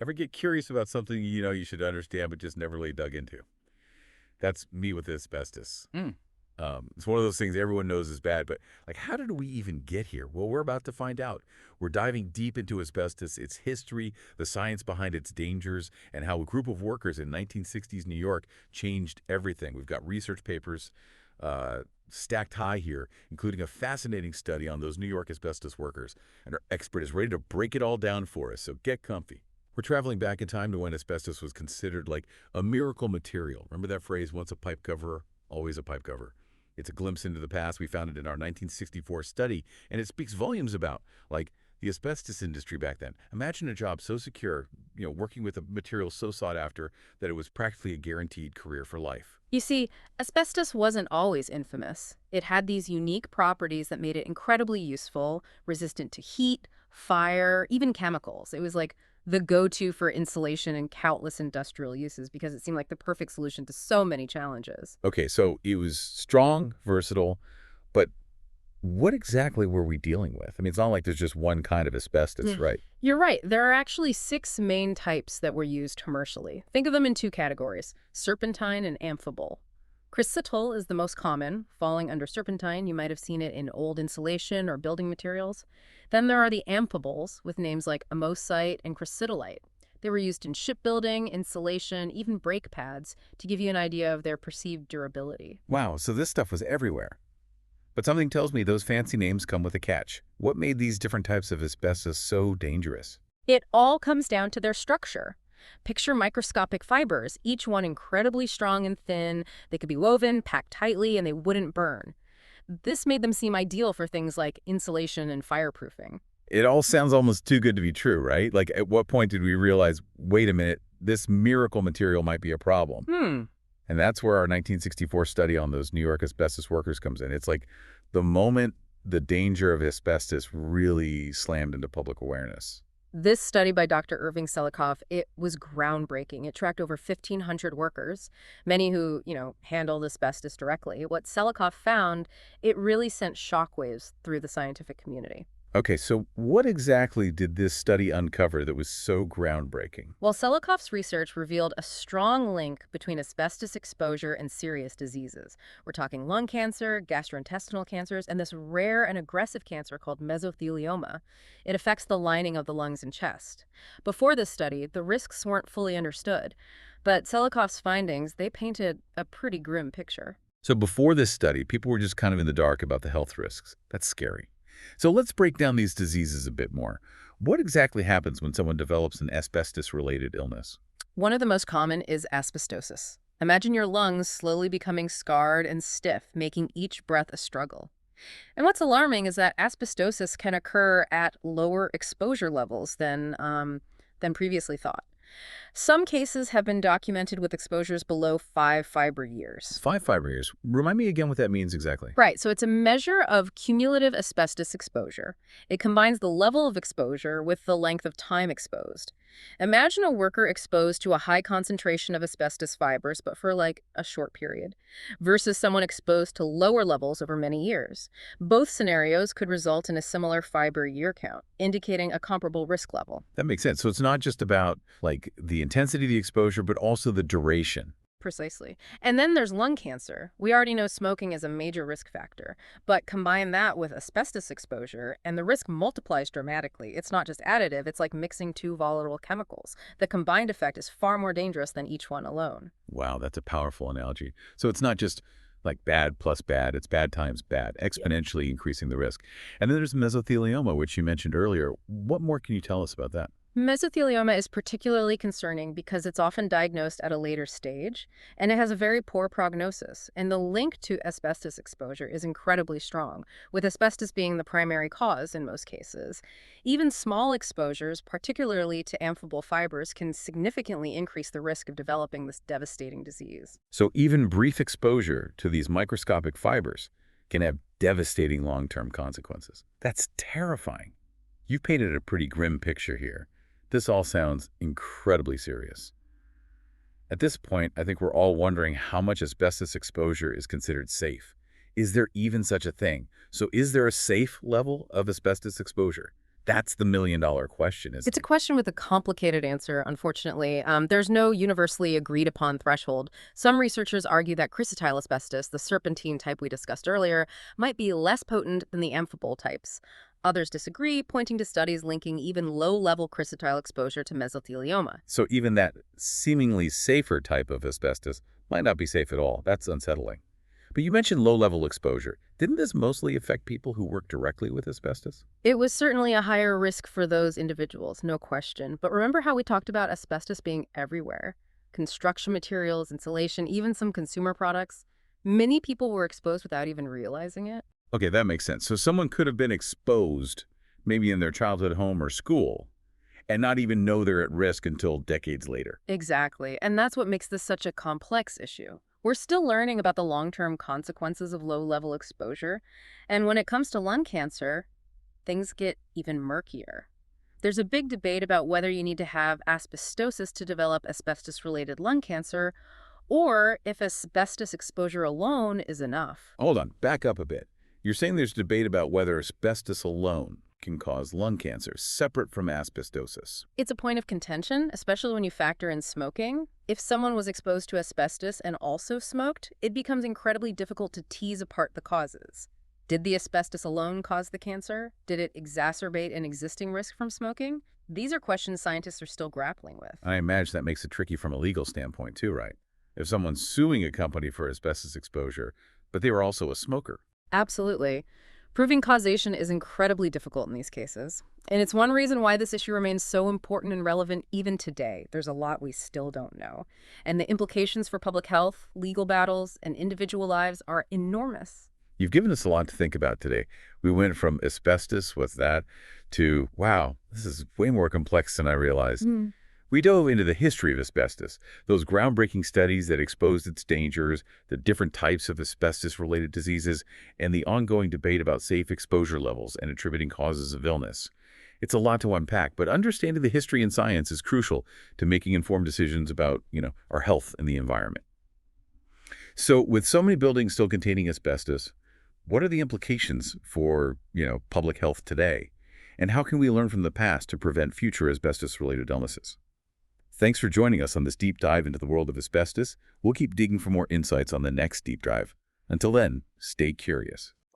Ever get curious about something you know you should understand but just never really dug into? That's me with asbestos. Mm. It's one of those things everyone knows is bad, but like, how did we even get here? Well, we're about to find out. We're diving deep into asbestos, its history, the science behind its dangers, and how a group of workers in 1960s New York changed everything. We've got research papers stacked high here, including a fascinating study on those New York asbestos workers, and our expert is ready to break it all down for us, so get comfy. We're traveling back in time to when asbestos was considered like a miracle material. Remember that phrase, once a pipe cover, always a pipe cover? It's a glimpse into the past. We found it in our 1964 study, and it speaks volumes about, like, the asbestos industry back then. Imagine a job so secure, working with a material so sought after that it was practically a guaranteed career for life. You see, asbestos wasn't always infamous. It had these unique properties that made it incredibly useful, resistant to heat, fire, even chemicals. It was like the go-to for insulation in countless industrial uses because it seemed like the perfect solution to so many challenges. Okay, so it was strong, versatile, but what exactly were we dealing with? I mean, it's not like there's just one kind of asbestos, Mm. right? You're right. There are actually six main types that were used commercially. Think of them in two categories, serpentine and amphibole. Chrysotile is the most common, falling under serpentine. You might have seen it in old insulation or building materials. Then there are the amphiboles with names like amosite and chrysotillite. They were used in shipbuilding, insulation, even brake pads to give you an idea of their perceived durability. Wow, so this stuff was everywhere. But something tells me those fancy names come with a catch. What made these different types of asbestos so dangerous? It all comes down to their structure. Picture microscopic fibers, each one incredibly strong and thin. They could be woven, packed tightly, and they wouldn't burn. This made them seem ideal for things like insulation and fireproofing. It all sounds almost too good to be true, right? Like, at what point did we realize, wait a minute, this miracle material might be a problem? Hmm. And that's where our 1964 study on those New York asbestos workers comes in. It's like the moment the danger of asbestos really slammed into public awareness. This study by Dr. Irving Selikoff, it was groundbreaking. It tracked over 1,500 workers, many who, handled asbestos directly. What Selikoff found, it really sent shockwaves through the scientific community. Okay, so what exactly did this study uncover that was so groundbreaking? Well, Selikoff's research revealed a strong link between asbestos exposure and serious diseases. We're talking lung cancer, gastrointestinal cancers, and this rare and aggressive cancer called mesothelioma. It affects the lining of the lungs and chest. Before this study, the risks weren't fully understood, but Selikoff's findings, they painted a pretty grim picture. So before this study, people were just kind of in the dark about the health risks. That's scary. So let's break down these diseases a bit more. What exactly happens when someone develops an asbestos-related illness? One of the most common is asbestosis. Imagine your lungs slowly becoming scarred and stiff, making each breath a struggle. And what's alarming is that asbestosis can occur at lower exposure levels than previously thought. Some cases have been documented with exposures below 5 fiber years. 5 fiber years. Remind me again what that means exactly. Right, so it's a measure of cumulative asbestos exposure. It combines the level of exposure with the length of time exposed. Imagine a worker exposed to a high concentration of asbestos fibers, but for like a short period, versus someone exposed to lower levels over many years. Both scenarios could result in a similar fiber year count, indicating a comparable risk level. That makes sense. So it's not just about like the intensity of the exposure, but also the duration. Precisely. And then there's lung cancer. We already know smoking is a major risk factor, but combine that with asbestos exposure, and the risk multiplies dramatically. It's not just additive, it's like mixing two volatile chemicals. The combined effect is far more dangerous than each one alone. Wow, that's a powerful analogy. So it's not just like bad plus bad, it's bad times bad, exponentially increasing the risk. And then there's mesothelioma, which you mentioned earlier. What more can you tell us about that? Mesothelioma is particularly concerning because it's often diagnosed at a later stage, and it has a very poor prognosis. And the link to asbestos exposure is incredibly strong, with asbestos being the primary cause in most cases. Even small exposures, particularly to amphibole fibers, can significantly increase the risk of developing this devastating disease. So even brief exposure to these microscopic fibers can have devastating long-term consequences. That's terrifying. You've painted a pretty grim picture here. This all sounds incredibly serious. At this point, I think we're all wondering how much asbestos exposure is considered safe. Is there even such a thing? So is there a safe level of asbestos exposure? That's the million-dollar question, It's isn't a it? question with a complicated answer, unfortunately. There's no universally agreed upon threshold. Some researchers argue that chrysotile asbestos, the serpentine type we discussed earlier, might be less potent than the amphibole types. Others disagree, pointing to studies linking even low-level chrysotile exposure to mesothelioma. So even that seemingly safer type of asbestos might not be safe at all. That's unsettling. But you mentioned low-level exposure. Didn't this mostly affect people who work directly with asbestos? It was certainly a higher risk for those individuals, no question. But remember how we talked about asbestos being everywhere? Construction materials, insulation, even some consumer products? Many people were exposed without even realizing it. Okay, that makes sense. So someone could have been exposed, maybe in their childhood home or school, and not even know they're at risk until decades later. Exactly. And that's what makes this such a complex issue. We're still learning about the long-term consequences of low-level exposure. And when it comes to lung cancer, things get even murkier. There's a big debate about whether you need to have asbestosis to develop asbestos-related lung cancer, or if asbestos exposure alone is enough. Hold on, back up a bit. You're saying there's debate about whether asbestos alone can cause lung cancer, separate from asbestosis. It's a point of contention, especially when you factor in smoking. If someone was exposed to asbestos and also smoked, it becomes incredibly difficult to tease apart the causes. Did the asbestos alone cause the cancer? Did it exacerbate an existing risk from smoking? These are questions scientists are still grappling with. I imagine that makes it tricky from a legal standpoint too, right? If someone's suing a company for asbestos exposure, but they were also a smoker. Absolutely. Proving causation is incredibly difficult in these cases. And it's one reason why this issue remains so important and relevant even today. There's a lot we still don't know. And the implications for public health, legal battles, and individual lives are enormous. You've given us a lot to think about today. We went from asbestos with that to, wow, this is way more complex than I realized. Hmm. We dove into the history of asbestos, those groundbreaking studies that exposed its dangers, the different types of asbestos-related diseases, and the ongoing debate about safe exposure levels and attributing causes of illness. It's a lot to unpack, but understanding the history and science is crucial to making informed decisions about, our health and the environment. So with so many buildings still containing asbestos, what are the implications for, public health today? And how can we learn from the past to prevent future asbestos-related illnesses? Thanks for joining us on this deep dive into the world of asbestos. We'll keep digging for more insights on the next deep dive. Until then, stay curious.